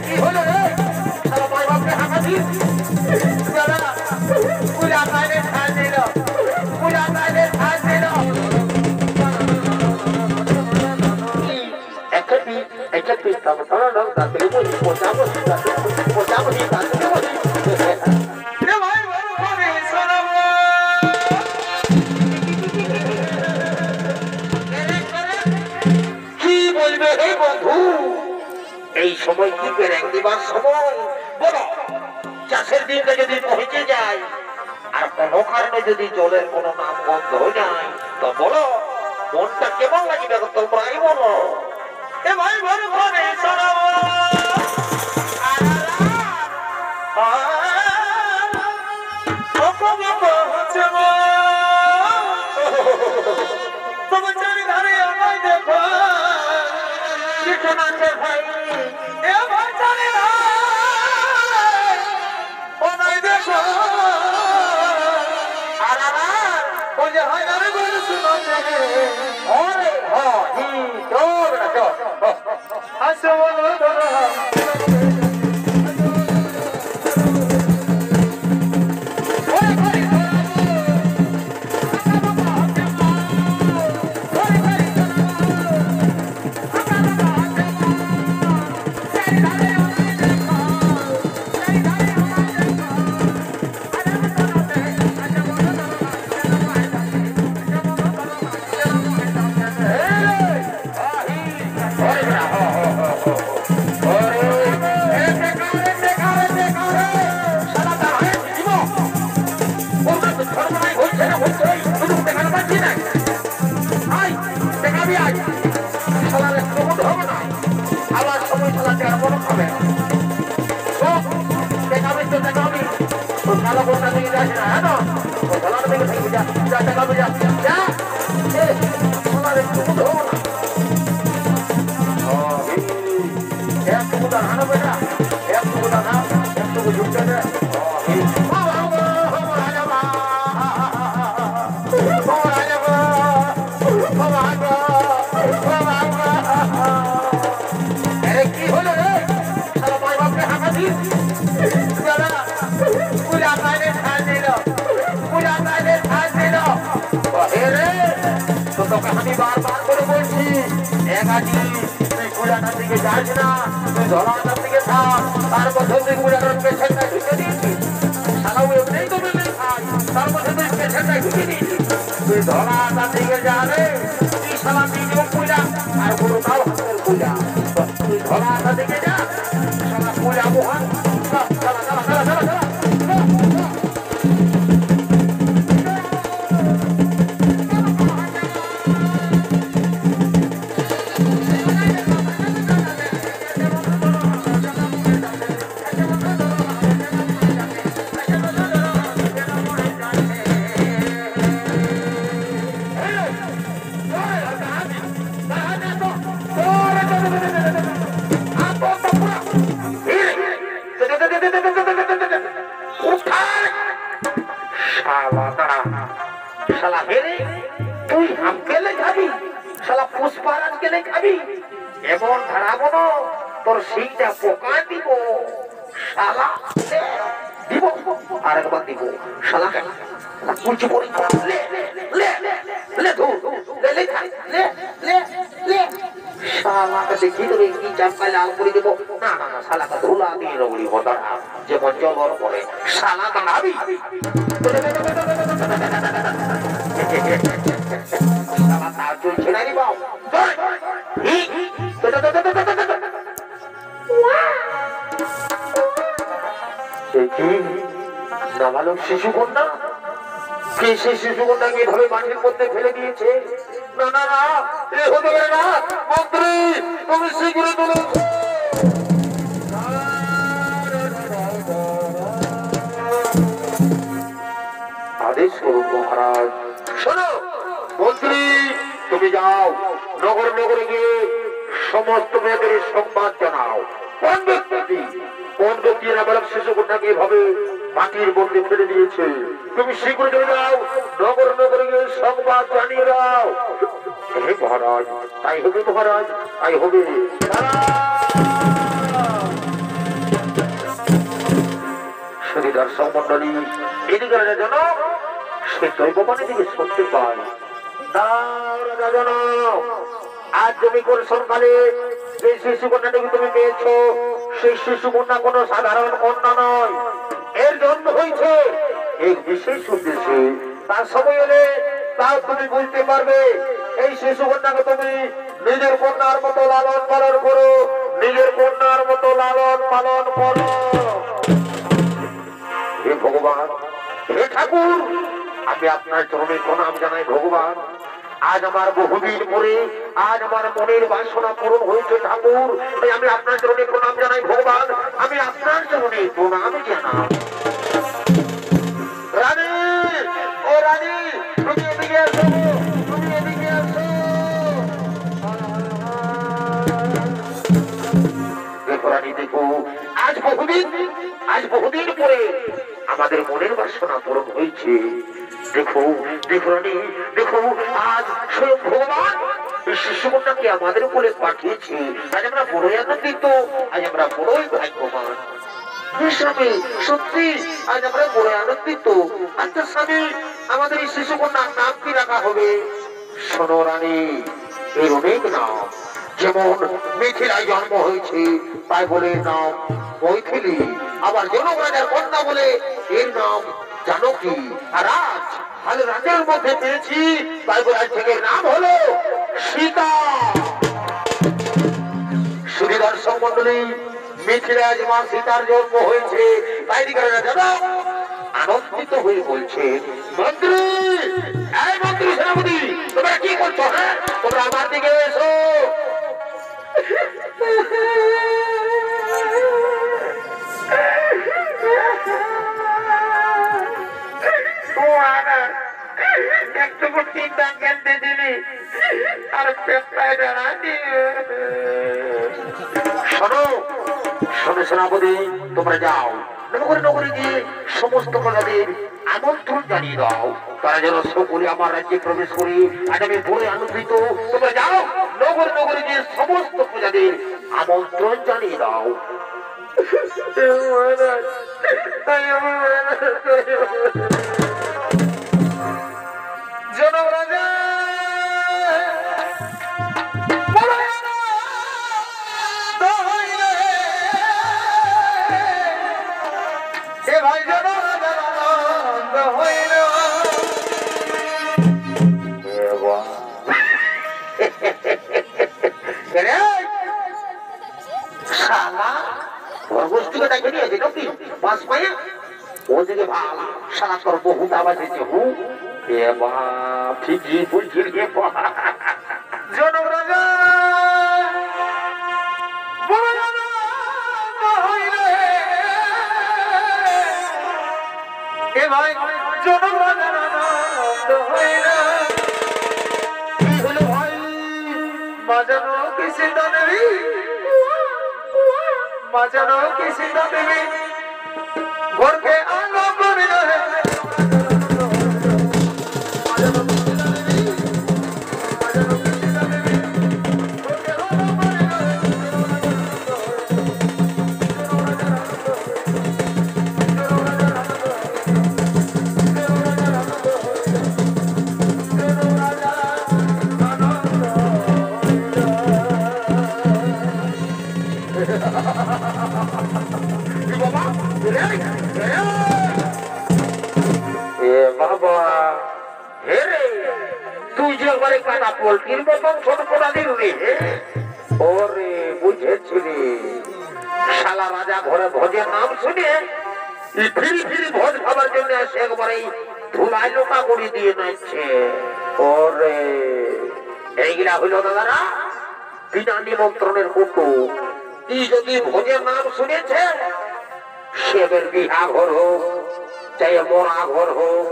কি হলো রে মাই বাপকে হাঁকাছি পূজা তাইলে ছাড় দিল পূজা তাইলে ছাড় দিল একটি এই সময় কি বেরেং দিবার সময় বলো চাষের দিনটা যদি পৌঁছে যায় আর কোনো কারণে যদি জলের কোনো নাম বন্ধ হয়ে যায় তো বলো মনটা কেমন লাগবে তোমরাই বলো এ ভাই ঘরে ঘরে শোনাবো তোমার চারিধারে আমায় দেখো ভাই এ ভাই চারিধারে দেখো আর ওই যে হয় না রে বলে শুনো ওরে হি তোর না আসো আমি বারবার করে বলছি একাকি তুই কুড়াটার দিকে যাস না তুই ধরাটার দিকে থাক তার মধ্যে তুই কুড়াটার পেছনটা ঢুকে দিয়েছিস সারাও এমনি তো বলে খাই তার মধ্যে তুই পেছনটা ঢুকে দিয়েছিস তুই ধরাটার দিকে যাবে তুই সালা নিজেও পূজা আর গুরুটাও হাতের পূজা তুই ধরাটার দিকে যা সালা পূজা মোহন চলা চলা চলা চলা চলা তোর সেইটা পোকা দিব শালা দিব আরেকবার দিব শালা কুচি করে লে লে লে ধু লে লে লে লে লে শালাকে দেখি তোরে কি চাপকা লাল করে দেব না না না শালাকে ধুলা দিয়ে রগড়ি হতা যে জবর করে শালা দাঁড়াবি শালা তার চলছে না রে বাপ নাবালক শিশু কন্যা কে সেই শিশু কন্যাকে এভাবে মাটির মধ্যে ফেলে দিয়েছে না না না এ হতে পারে না মন্ত্রী তুমি শীঘ্রই তোলো আদেশ করুন মহারাজ শোনো মন্ত্রী তুমি যাও নগরে গিয়ে সমস্ত মেয়েদের সংবাদ জানাও কোন ব্যক্তি কোন ব্যক্তি নাবালক শিশু কন্যাকে এভাবে মাটির মধ্যে ফেলে দিয়েছে? তুমি শীঘ্র চলে যাও, নগর নগরে গিয়ে সংবাদ জানিয়ে দাও। হে মহারাজ, তাই হবে মহারাজ, তাই হবে। শুধু দর্শক মন্ডলী, এদিকে যেন সে দৈববাণী থেকে শুনতে পায়। আজ তুমি কোন সরকারে যে শিশু কন্যাটাকে তুমি পেয়েছ, সেই শিশু কন্যা কোন সাধারণ কন্যা নয়, এর জন্ম হয়েছে এক বিশেষ উদ্দেশ্যে। তার সময় এলে তাও তুমি বুঝতে পারবে। এই শিশু কন্যাকে তুমি নিজের কন্যার মতো লালন পালন করো, নিজের কন্যার মতো লালন পালন করো। হে ভগবান, হে ঠাকুর, আমি আপনার চরণে প্রণাম জানাই ভগবান। আজ আমার বহুদিন পরে আজ আমার মনের বাসনা পূরণ হয়েছে ঠাকুর, তাই আমি আপনার চরণে প্রণাম জানাই ভগবান। আমি আপনার চরণে প্রণাম জানাই। রানী, ও রানী, তুমি এদিকে আসো, তুমি এদিকে আসো। দেখো রানী, দেখো, আজ বহুদিন পরে আমাদের মনের বাসনা পূরণ হয়েছে। দেখো দেখো রানী, দেখো, আজ স্বয়ং ভগবান শিশু কন্যাকে আমাদের কোলে পাঠিয়েছে। আজ আমরা বড়ই আনন্দিত, আজ আমরা বড়ই ভাগ্যবান। স্বামী, সত্যি আজ আমরা বড়ই আনন্দিত। আচ্ছা স্বামী, আমাদের এই শিশু কন্যার নাম কি রাখা হবে? শোনো রানী, এর অনেক নাম। যেমন মিথিলায় জন্ম হয়েছে তাই বলে নাম মৈথিলী, আবার জনক রাজার কন্যা বলে এর নাম জানকী। আর আজ রাজ্যের মধ্যে পেয়েছি তাই বলে আজ থেকে নাম হলো সীতা। শুধু দর্শক মন্ডলী, মিথিলায় মা সীতার জন্ম হয়েছে তাই জনক আনন্দিত হয়ে বলছে, মন্ত্রী, এই মন্ত্রী সেনাপতি, তোমরা কি করছো? হ্যাঁ, তোমরা আমার দিকে এসো। একটু চিন্তা কেন্দ্রে দিলি আর শোনো শোনো সেনাপতি, তোমরা যাও নগরে নগরে গিয়ে সমস্ত প্রজাদের আমন্ত্রণ জানিয়ে দাও, তারা যেন সকলে আমার রাজ্যে প্রবেশ করে। আজ আমি বড় আনন্দিত। তোমরা যাও নগরে নগরে গিয়ে সমস্ত প্রজাদের আমন্ত্রণ জানিয়ে দাও। জনক রাজা ভাই, জনক রাজা হইল শালা গোষ্ঠীকে ডাকে নিয়েছে নাকি পাঁচ পায়ে ওদিকে ভালো সারা তোর বহুত আওয়াজ হয়েছে। হু এ বাপ, ঠিকই বলছি রে বাবা। জনক রাজা এ ভাই, জনক রাজা কি হলো ভাই? বাজানো কি চিন্তা নেবি, বাজানো কি চিন্তা নেবি, ঘরকে আলো করে বাবা। হেরে, তুই যে একবারে কাটা পোল্ট্রির মতন ছোট পোড়া দিলি। ওরে বুঝেছিলি, শালা রাজা ঘরে ভোজের নাম শুনে ফিরি ফিরি ভোজ খাবার জন্য আসে একবারে ধুলাই লোকা করে দিয়ে নাচছে। ওরে, এইগুলা হইল দাদারা বিনা নিমন্ত্রণের কুটুম। কি যদি ভোজের নাম শুনেছে, সেবের বিহা ঘর হোক, চাই মরা ঘর হোক,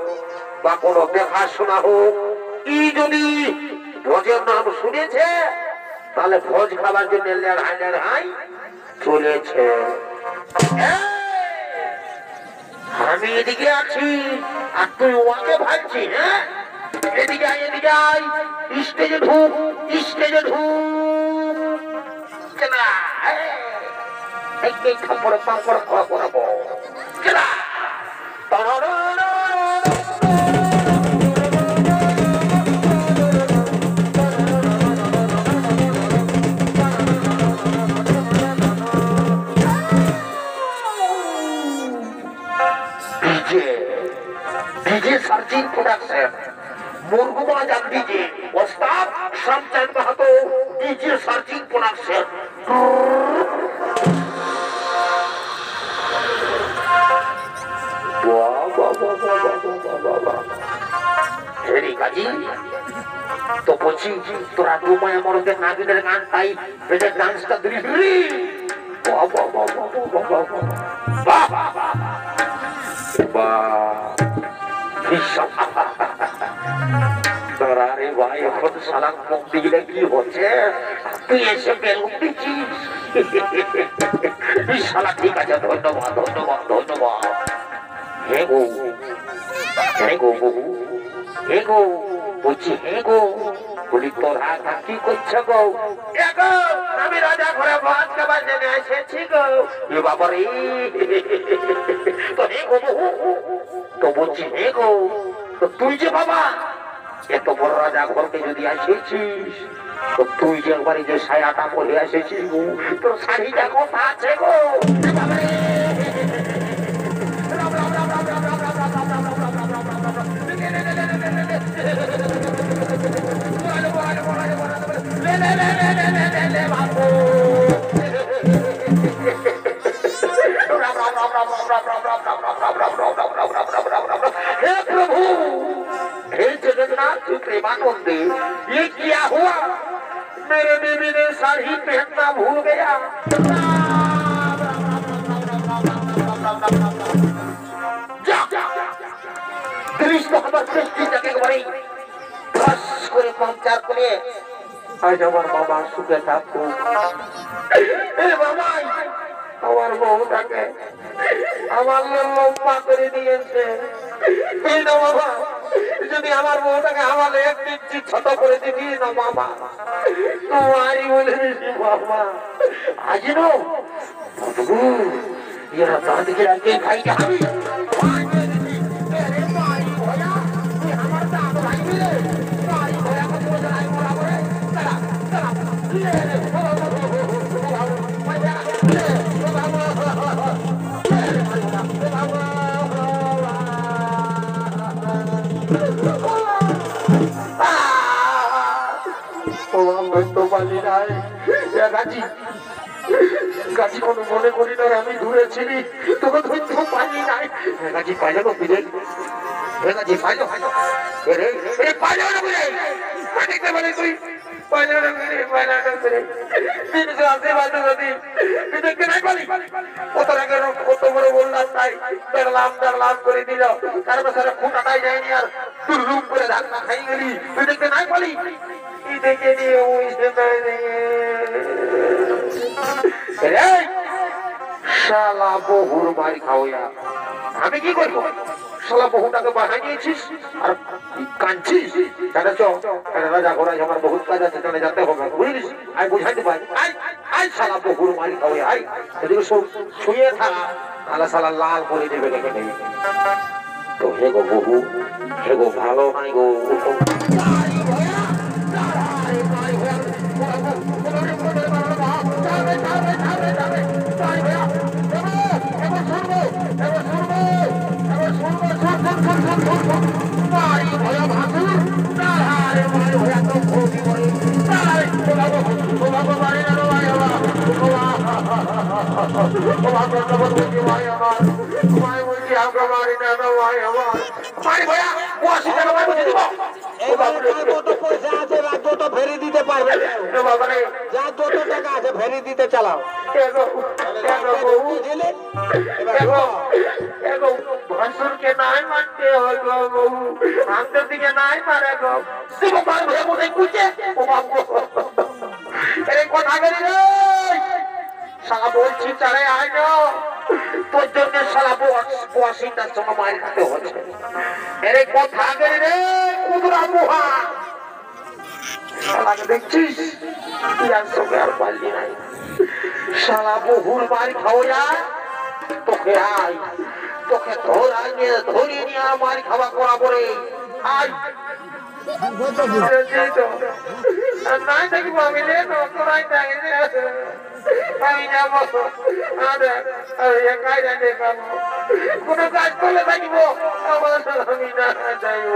বা কোনো দেখাশোনা হোক, কি যদি ভোজের নাম শুনেছে, তাহলে ভোজ খাবার জন্য লেড়াই লেড়াই চলেছে। আমি এদিকে আছি আর তুই ওকে ভাবছি। হ্যাঁ, এদিকে আয়, এদিকে আয়, স্টেজে ঢুক, স্টেজে ঢুক। না এই খাপড়ে পাপড় খোয়া করাবো। डीजे सर्चिंग प्रोडक्शन मुरगुमा जान डीजे उस्ताद Shyamchand Mahato DJ searching production. तो বলছি তোরা ডুমায় মরদের নাগিনের গান তাই বেদের ডান্সটা দিলি। রে ভাই এখন সালাম মুখ দিলে কি হচ্ছে? তুই এসে বেলুন দিচ্ছিস। সালা ঠিক আছে, ধন্যবাদ ধন্যবাদ ধন্যবাদ। হে গো, হে গো বহু, হে গো বলছি, হে গো বলি তোরা কি করছো গো? আমি রাজা ঘরে ভাত খাবার জন্য এসেছি গো। এ বাবা রে, তো হে গো বহু, তো বলছি হে গো, তো তুই যে বাবা এত বড় রাজা ঘরকে যদি এসেছিস, তো তুই যে একবারে যে সায়াটা পরে এসেছিস গো, তোর শাড়িটা কোথা আছে গো? हे प्रभु, हे जगन्नाथ प्रेमानंद, ये क्या हुआ? मेरे बीवी ने साड़ी पहनना भूल गया। कृष्ण हमार सृष्टि जगह बड़ी बस করে পঞ্চার করে আজ আমার বাবা সুখে থাকতো। এ বাবা, আমার বউটাকে আমার লম্বা করে দিয়েছে। এই না বাবা, যদি আমার বউটাকে আমার এক ইঞ্চি ছোট করে দিবি না বাবা, তোমারই বলে দিছি বাবা। আজ নো এরা দাঁত গিয়ে খাই যাবি। গাছি কোনো মনে করি না আমি দূরে ছিলি, তোকে ধৈর্য পাইনি নাই। গাছি পাইলে তো ফিরে গাছি পাইলো দেখতে পারি তুই দেখতে নাই পারি। কত আগে কত বড় বললাম তাই দেড়লাম করে দিল, তার বছরে খুঁটাটাই যায়নি আর তুই রুম করে ধাক্কা খাই গেলি। তুই দেখতে নাই পারি দেখে নিয়ে শালা বহুর মারি খাওয়া। আমি কি করবো? শালা বহুটাকে বাহাই নিয়েছিস আর কাঁদছিস। রাজা ঘোড়ায় আমার বহুত কাজ আছে, চলে যেতে হবে, বুঝলিস? আমি বুঝাইতে পারি। আয় শালা বহুর মারি খাওয়া, আয় এদিকে শুয়ে থাকা, তাহলে শালা লাল করে দেবে দেখে নেই। তো হে গো বহু, হে গো ভালো নাই গো। ফেরি দিতে পারবে, যা যত টাকা আছে ফেরি দিতে চালাও। ভাসুরকে নাই মানতে হলো বহু, আমাদের দিকে নাই মারে গো। কথা বলি রে, সারা বলছি চারে আয় না। তোর জন্য শালা বসিটার সঙ্গে মার খেতে হচ্ছে। এরে কথা গেলে রে কুদরা মুহা শালাকে দেখছিস ইয়ার সঙ্গে আর পারলি নাই। শালা বহুর মার খাও যায় তোকে আয় তোকে ধরিয়ে নিয়ে আর মার খাওয়া করা পরে আয় নাই থাকিব আমি রে তোরাই থাকি আমি যাবো একাই যাই কোনো কাজ করলে থাকিব আমি না যাইব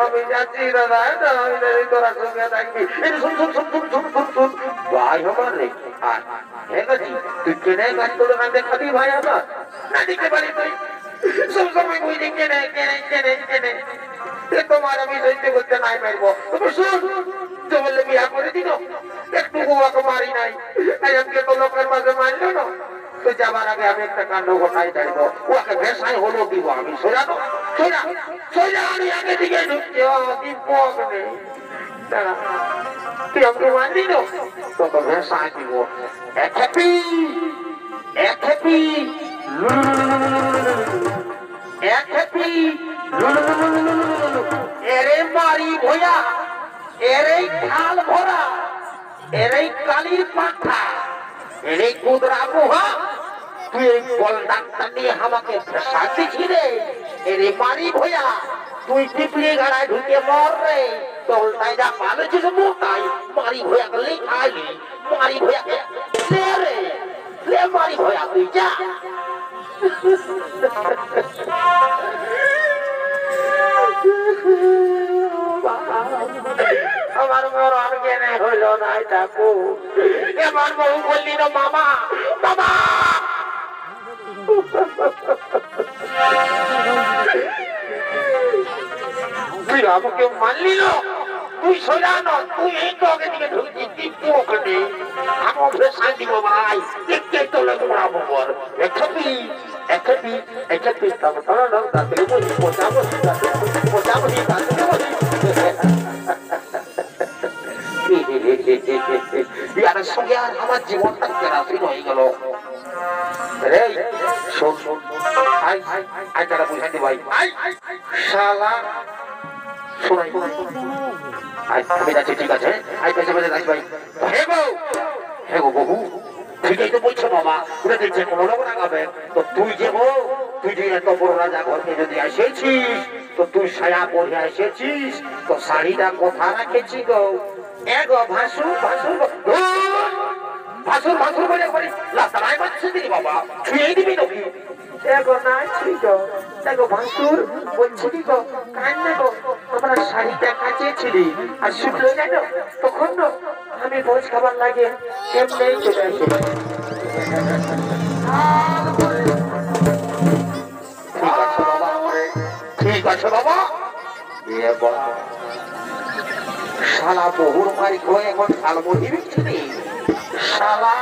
আমি যাচ্ছি দাদা আমি তোরা সঙ্গে থাকবি শুন শুন শুন শুন শুন শুন শুন ভাই আমার রে আর ঠিক আছে তুই কেনে কাজ তোর না দেখাবি ভাই আমার না দেখতে পারি তুই সব সময় বুঝি কেনে কেনে কেনে কেনে তোমার আমি সহ্য করতে নাই পারবো তুমি শুন তো বললে বিয়া করে দিল একটু ওকে মারি নাই আজকে তো লোকের মাঝে মারলো না তো যাবার আগে আমি একটা কাণ্ড ঘটাই চাইবো ওকে ভেসাই হলো দিব আমি সোজা তো সোজা সোজা আমি আগে দিকে ঢুকছি দীপক নেই তুই আমাকে মারলি তো তোকে ভেসাই দিব এক হ্যাপি এক হ্যাপি এক হ্যাপি এরে মারি ভয়া এরে খাল ভরা এরে কালির পাঠা এরে কুদরা মুহা তুই এই বল ডাক্তার নিয়ে আমাকে শান্তি ছিড়ে এরে মারি ভয়া তুই টিপলি গাড়ায় ঢুকে মর রে দলটায় যা পালেছিস মোটাই মারি ভয়াকে লেখাইলি মারি ভয়াকে লে রে লে মারি ভয়া তুই যা আমার মরণ কেনে হইল না ঠাকু এবার বহু বললি না মামা মামা তুই আমাকে মানলি না তুই সোজা না তুই এই টকে দিকে ঢুকছিস টিপু ওখানে আমাকে শান্তি ভাই দেখতে তোলে তোমরা বল একসাথে একসাথে একসাথে তারা না তাদের বলি পচাবো পচাবো ইয়ার সঙ্গে আর আমার জীবনটা কেরাসিন হয়ে গেল রে শোন শোন আই আই তারা বুঝাতে ভাই আই শালা শোনাই আই আমি যাচ্ছি ঠিক আছে আই পেছে পেছে যাচ্ছি ভাই হে গো বহু ঠিকই তো বলছো বাবা ওটা দেখছে কোনো লোক রাগাবে তো তুই যে তুই যে এত বড় রাজা ঘরকে যদি এসেছিস তো তুই সায়া পরে এসেছিস তো শাড়িটা কোথা রাখেছি গো এগো ভাসুর ভাসুর ভাসুর ভাসুর বলে করি লাতারাই বাচ্চা দিলি বাবা ছুঁয়ে দিবি নাকি এগো না ছুঁই গো এগো ভাসুর বলছিলি গো কান্না গো আমরা শাড়িটা কাচেছিলি আর শুকলো জানো তখন না আমি ভোজ খাবার লাগে এমনি চলে আসি ঠিক আছে বাবা শালা বহুর মারি হয়ে এখন শাল মরি বিচ্ছিনি শালা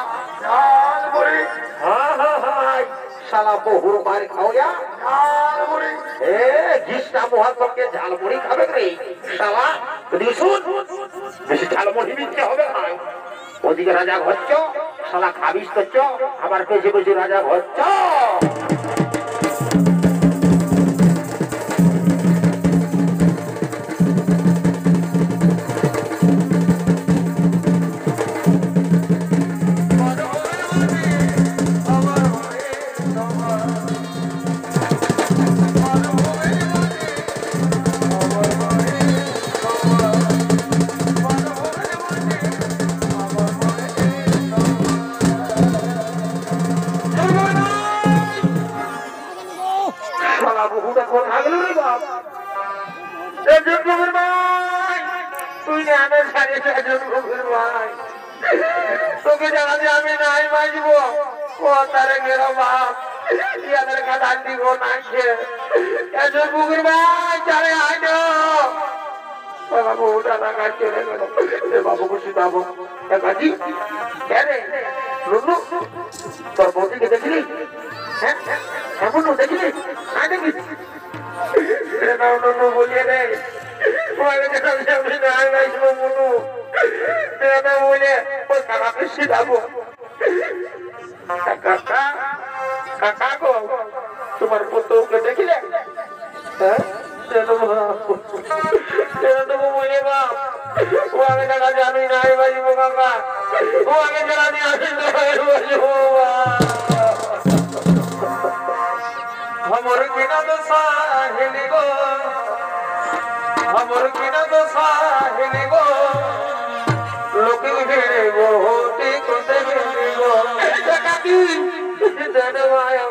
শালা বহুর মারি খাও যা গ্রীষ্মা মহাত্মকে ঝালমুড়ি খাবে রে শালা শুন বেশি ঝালমুড়ি বিচ্ছে হবে না ওদিকে রাজা ঘরছ শালা খাবিস তো আমার পেছে পেছে রাজা ঘরছ তোকে জানাতে আমি নাই বাঁচব ও তারে গেল বাপ ইয়াদের কাটা দিব না খেয়ে পুকুর ভাই চারে আইন বাবা বউটা টাকা চলে গেল বাবুকে শুধাবো কাজি রে রুনু তোর বৌদিকে দেখলি হ্যাঁ এমন দেখলি না দেখিস বলিয়ে রে আমি নাই বাঁচবো মনু বলে ওই কাকাকে শিখাবো কাকা কাকা গো তোমার পুত্রকে দেখলে হ্যাঁ ও আগে টাকা জানি না বাজিব কাকা ও আগে টাকা নিয়ে আসিল हमर किना तो साहिल गो हमर किना तो साहिल गो लोक भिड़े गो होती को देवे गो काकी धनवाया